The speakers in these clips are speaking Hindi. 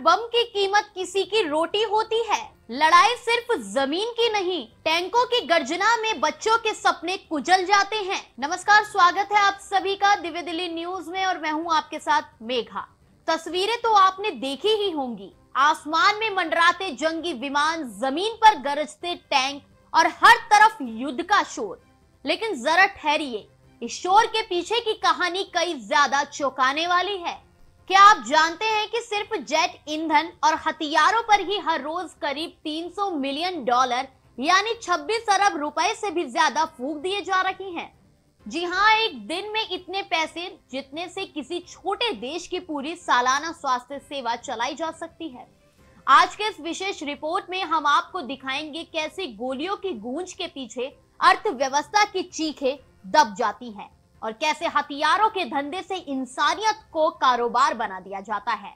बम की कीमत किसी की रोटी होती है। लड़ाई सिर्फ जमीन की नहीं, टैंकों की गर्जना में बच्चों के सपने कुचल जाते हैं। नमस्कार, स्वागत है आप सभी का दिव्य दिल्ली न्यूज में और मैं हूं आपके साथ मेघा। तस्वीरें तो आपने देखी ही होंगी, आसमान में मंडराते जंगी विमान, जमीन पर गरजते टैंक और हर तरफ युद्ध का शोर। लेकिन जरा ठहरिए, इस शोर के पीछे की कहानी कई ज्यादा चौंकाने वाली है। क्या आप जानते हैं कि सिर्फ जेट ईंधन और हथियारों पर ही हर रोज करीब $300 मिलियन यानी 26 अरब रुपए से भी ज्यादा फूंक दिए जा रही हैं। जी हाँ, एक दिन में इतने पैसे जितने से किसी छोटे देश की पूरी सालाना स्वास्थ्य सेवा चलाई जा सकती है। आज के इस विशेष रिपोर्ट में हम आपको दिखाएंगे कैसे गोलियों की गूंज के पीछे अर्थव्यवस्था की चीखें दब जाती हैं और कैसे हथियारों के धंधे से इंसानियत को कारोबार बना दिया जाता है।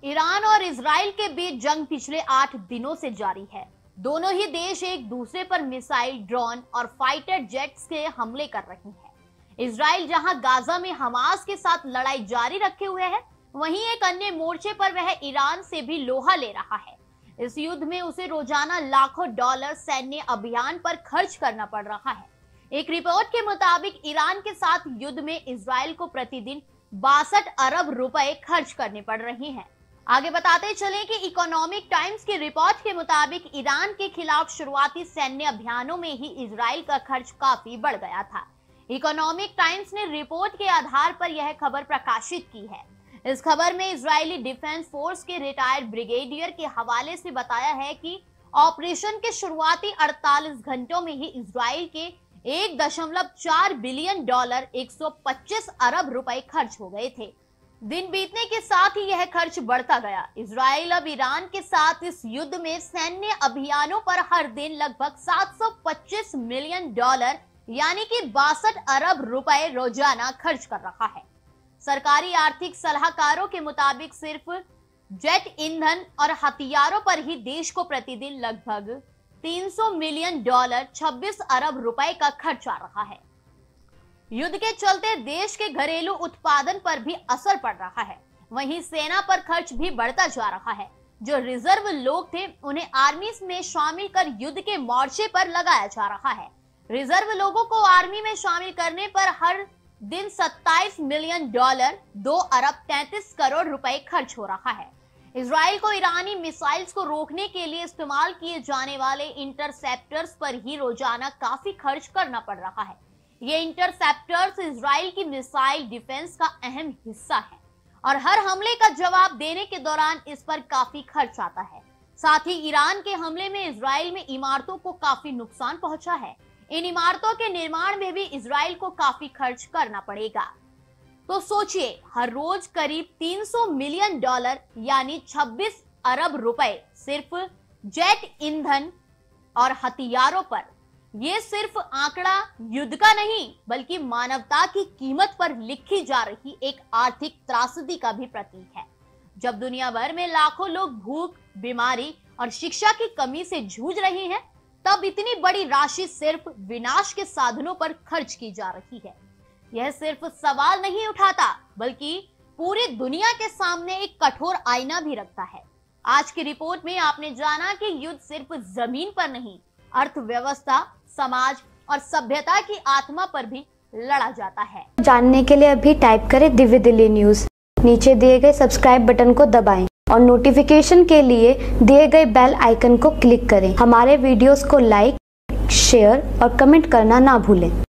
ईरान और इजराइल के बीच जंग पिछले 8 दिनों से जारी है। दोनों ही देश एक दूसरे पर मिसाइल, ड्रोन और फाइटर जेट्स के हमले कर रहे हैं। इजराइल जहां गाजा में हमास के साथ लड़ाई जारी रखे हुए है, वहीं एक अन्य मोर्चे पर वह ईरान से भी लोहा ले रहा है। इस युद्ध में उसे रोजाना लाखों डॉलर सैन्य अभियान पर खर्च करना पड़ रहा है। एक रिपोर्ट के मुताबिक ईरान के साथ युद्ध में इजराइल को प्रतिदिन 62 अरब रुपए खर्च करने पड़ रहे हैं। आगे बताते चले कि इकोनॉमिक टाइम्स की रिपोर्ट के मुताबिक ईरान के खिलाफ शुरुआती सैन्य अभियानों में ही इजराइल का खर्च काफी बढ़ गया था। इकोनॉमिक टाइम्स ने रिपोर्ट के आधार पर यह खबर प्रकाशित की है। इस खबर में इजरायली डिफेंस फोर्स के रिटायर्ड ब्रिगेडियर के हवाले से बताया है कि ऑपरेशन के शुरुआती 48 घंटों में ही इजराइल के $1.4 बिलियन 125 अरब रुपए खर्च हो गए थे। दिन बीतने के साथ ही यह खर्च बढ़ता गया। इजराइल अब ईरान के साथ इस युद्ध में सैन्य अभियानों पर हर दिन लगभग $725 मिलियन यानी कि 62 अरब रुपए रोजाना खर्च कर रहा है। सरकारी आर्थिक सलाहकारों के मुताबिक सिर्फ जेट ईंधन और हथियारों पर ही देश को प्रतिदिन लगभग $300 मिलियन 26 अरब रुपए का खर्च आ रहा है। युद्ध के चलते देश के घरेलू उत्पादन पर भी असर पड़ रहा है। वहीं सेना पर खर्च भी बढ़ता जा रहा है। जो रिजर्व लोग थे उन्हें आर्मी में शामिल कर युद्ध के मोर्चे पर लगाया जा रहा है। रिजर्व लोगों को आर्मी में शामिल करने पर हर दिन $27 मिलियन 2 अरब 33 करोड़ रुपए खर्च हो रहा है। इजराइल को ईरानी मिसाइल्स को रोकने के लिए इस्तेमाल किए जाने वाले इंटरसेप्टर्स पर ही रोजाना काफी खर्च करना पड़ रहा है। ये इंटरसेप्टर्स इजराइल की मिसाइल डिफेंस का अहम हिस्सा है और हर हमले का जवाब देने के दौरान इस पर काफी खर्च आता है। साथ ही ईरान के हमले में इजराइल में इमारतों को काफी नुकसान पहुंचा है। इन इमारतों के निर्माण में भी इजराइल को काफी खर्च करना पड़ेगा। तो सोचिए, हर रोज करीब $300 मिलियन यानी 26 अरब रुपए सिर्फ जेट ईंधन और हथियारों पर। ये सिर्फ आंकड़ा युद्ध का नहीं बल्कि मानवता की कीमत पर लिखी जा रही एक आर्थिक त्रासदी का भी प्रतीक है। जब दुनिया भर में लाखों लोग भूख, बीमारी और शिक्षा की कमी से जूझ रहे हैं, तब इतनी बड़ी राशि सिर्फ विनाश के साधनों पर खर्च की जा रही है। यह सिर्फ सवाल नहीं उठाता बल्कि पूरी दुनिया के सामने एक कठोर आईना भी रखता है। आज की रिपोर्ट में आपने जाना कि युद्ध सिर्फ जमीन पर नहीं, अर्थव्यवस्था, समाज और सभ्यता की आत्मा पर भी लड़ा जाता है। जानने के लिए अभी टाइप करें दिव्य दिल्ली न्यूज। नीचे दिए गए सब्सक्राइब बटन को दबाएं और नोटिफिकेशन के लिए दिए गए बेल आइकन को क्लिक करें। हमारे वीडियोस को लाइक, शेयर और कमेंट करना ना भूलें।